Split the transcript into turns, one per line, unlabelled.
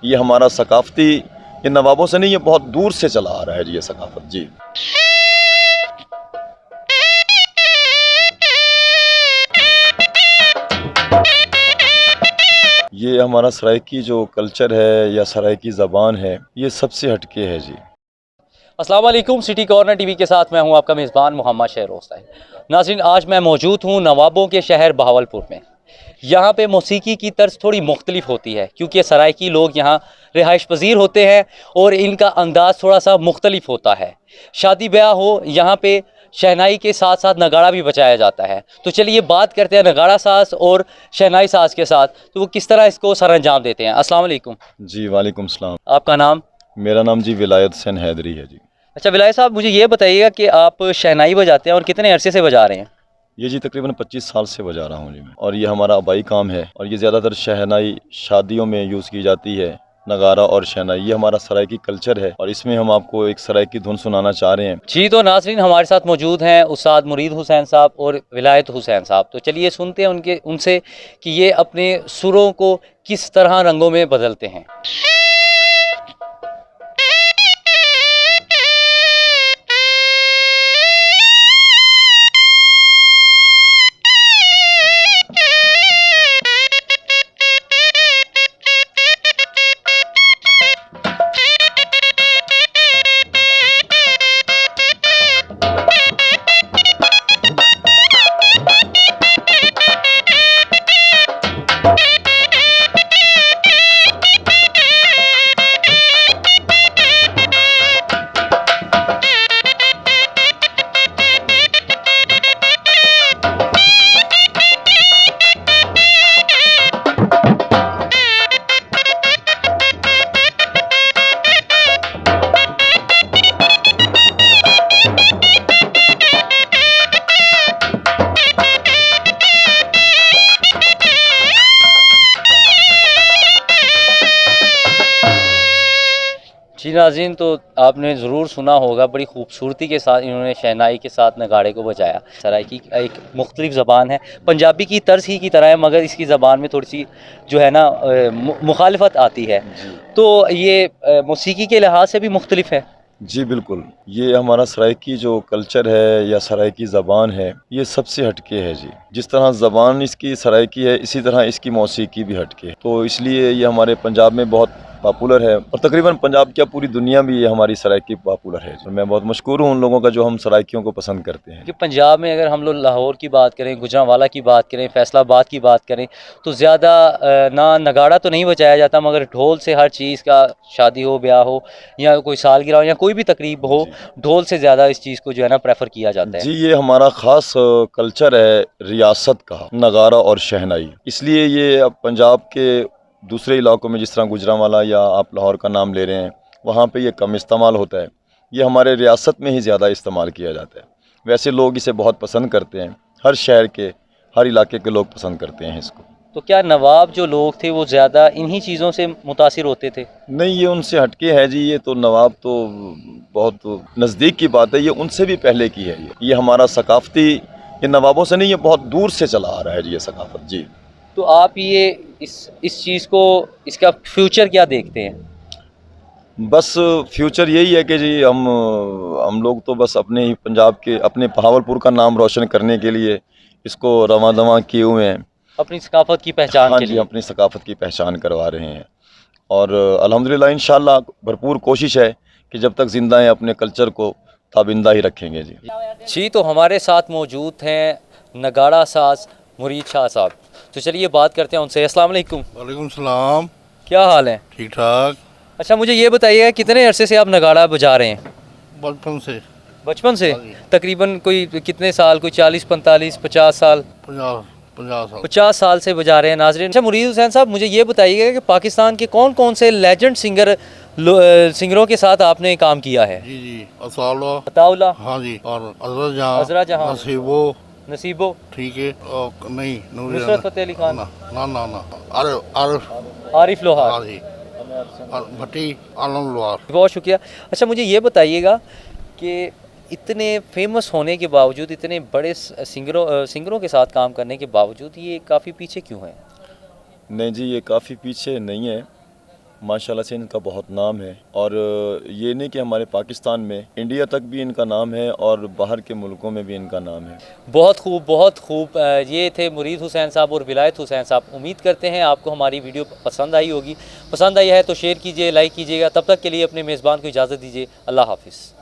ये हमारा सकाफती, ये नवाबों से नहीं, ये बहुत दूर से चला आ रहा है जी ये सकाफत जी। ये हमारा सराइकी जो कल्चर है या सराइकी ज़बान है, ये सबसे हटके है जी।
अस्सलाम वालेकुम। सिटी कॉर्नर टीवी के साथ मैं हूं आपका मेज़बान मोहम्मद शहरोज़। नाज़रीन, आज मैं मौजूद हूं नवाबों के शहर बहावलपुर में। यहाँ पे मौसीकी की तर्ज थोड़ी मुख्तलिफ होती है क्योंकि सराइकी लोग यहाँ रिहाइश पजीर होते हैं और इनका अंदाज़ थोड़ा सा मुख्तलिफ होता है। शादी ब्याह हो, यहाँ पे शहनाई के साथ साथ नगाड़ा भी बजाया जाता है। तो चलिए बात करते हैं नगाड़ा साज और शहनाई साज के साथ, तो वो किस तरह इसको सर अंजाम देते हैं। अस्सलाम वालेकुम
जी वालेकुम सलाम।
आपका नाम?
मेरा नाम जी विलायत हुसैन हैदरी है जी।
अच्छा विलाय साहब, मुझे ये बताइएगा कि आप शहनाई बजाते हैं और कितने अरसे से बजा रहे हैं?
ये जी तकरीबन 25 साल से बजा रहा हूँ जी मैं, और ये हमारा आबाई काम है। और ये ज़्यादातर शहनाई शादियों में यूज़ की जाती है। नगारा और शहनाई ये हमारा सराइकी कल्चर है और इसमें हम आपको एक सराइकी धुन सुनाना चाह रहे हैं।
जी, तो नाज़रीन हमारे साथ मौजूद हैं उस्ताद मुरीद हुसैन साहब और विलायत हुसैन साहब। तो चलिए सुनते हैं उनसे कि ये अपने सुरों को किस तरह रंगों में बदलते हैं। जी नाज़रीन, तो आपने ज़रूर सुना होगा बड़ी खूबसूरती के साथ इन्होंने शहनाई के साथ नगाड़े को बजाया। सराइकी एक मुख्तलिफ ज़बान है, पंजाबी की तर्ज ही की तरह है, मगर इसकी ज़बान में थोड़ी सी जो है ना मुखालफत आती है। तो ये मौसीकी के लिहाज से भी मुख्तलिफ है।
जी बिल्कुल, ये हमारा सराइकी जो कल्चर है या सराइकी ज़बान है, ये सबसे हटके है जी। जिस तरह ज़बान इसकी सराइकी है, इसी तरह इसकी मौसीकी भी हटके है। तो इसलिए ये हमारे पंजाब में बहुत पॉपुलर है और तकरीबन पंजाब क्या पूरी दुनिया में ये हमारी सराइकी पॉपुलर है। और मैं बहुत मशकूर हूँ उन लोगों का जो हम सराइकियों को पसंद करते हैं।
कि पंजाब में अगर हम लोग लाहौर की बात करें, गुजरांवाला की बात करें, फैसलाबाद की बात करें, तो ज़्यादा ना नगाड़ा तो नहीं बजाया जाता, मगर ढोल से हर चीज़ का, शादी हो, ब्याह हो या कोई सालगिरह हो या कोई भी तकरीब हो, ढोल से ज़्यादा इस चीज़ को जो है ना प्रेफर किया जाता है।
जी, ये हमारा ख़ास कल्चर है रियासत का, नगारा और शहनाई। इसलिए ये अब पंजाब के दूसरे इलाकों में, जिस तरह गुजरांवाला या आप लाहौर का नाम ले रहे हैं, वहाँ पे ये कम इस्तेमाल होता है। ये हमारे रियासत में ही ज़्यादा इस्तेमाल किया जाता है। वैसे लोग इसे बहुत पसंद करते हैं, हर शहर के, हर इलाके के लोग पसंद करते हैं इसको।
तो क्या नवाब जो लोग थे वो ज़्यादा इन्हीं चीज़ों से मुतासिर होते थे?
नहीं, ये उनसे हटके है जी। ये तो नवाब तो बहुत नज़दीक की बात है, ये उनसे भी पहले की है। ये हमारा सकाफती, ये नवाबों से नहीं, ये बहुत दूर से चला आ रहा है जी ये सकाफत जी।
तो आप ये इस चीज़ को, इसका फ्यूचर क्या देखते हैं?
बस फ्यूचर यही है कि जी हम लोग तो बस अपने ही पंजाब के, अपने बहावलपुर का नाम रोशन करने के लिए इसको रवां दवां किए हुए हैं।
अपनी सकाफत की पहचान
हाँ
के
जी,
लिए।
अपनी सकाफत की पहचान करवा रहे हैं। और अल्हम्दुलिल्लाह इंशाअल्लाह भरपूर कोशिश है कि जब तक ज़िंदा हैं अपने कल्चर को ताबिंदा ही रखेंगे जी।
जी, तो हमारे साथ मौजूद हैं नगाड़ा साज मुरीद शाह साहब। तो चलिए बात करते हैं उनसे। अस्सलाम वालेकुम।
वालेकुम सलाम।
क्या हाल है?
ठीक ठाक।
अच्छा, मुझे ये बताइए कितने अरसे से आप नगाड़ा बजा रहे हैं?
बचपन से।
बचपन से?
हाँ जी।
तकरीबन कोई कितने साल, कोई 40, 45, 50 साल?
50 साल।
50 साल से बजा रहे हैं नाज़रीन। अच्छा मुरीद हुसैन साहब, मुझे ये बताइएगा कि पाकिस्तान के कौन कौन से लेजेंड सिंगरों के साथ आपने काम किया है?
जी जी, असाला।
अताउल्लाह।
हाँ जी, और
अज़रा जहाँ।
नसीबो।
नसीबो।
ठीक है। और नहीं,
नुसरत फ़तेह अली खान।
ना ना ना, आरिफ।
आरिफ लोहार।
हाँ जी, और भट्टी आलम लोहार।
बहुत शुक्रिया। अच्छा मुझे ये बताइएगा कि इतने फेमस होने के बावजूद, इतने बड़े सिंगरों के साथ काम करने के बावजूद ये काफ़ी पीछे क्यों हैं?
नहीं जी, ये काफ़ी पीछे नहीं है। माशाल्लाह से इनका बहुत नाम है। और ये नहीं कि हमारे पाकिस्तान में, इंडिया तक भी इनका नाम है और बाहर के मुल्कों में भी इनका नाम है।
बहुत खूब, बहुत खूब। ये थे मुरीद हुसैन साहब और विलायत हुसैन साहब। उम्मीद करते हैं आपको हमारी वीडियो पसंद आई होगी। पसंद आई है तो शेयर कीजिए, लाइक कीजिएगा। तब तक के लिए अपने मेज़बान को इजाज़त दीजिए। अल्लाह हाफ़िज़।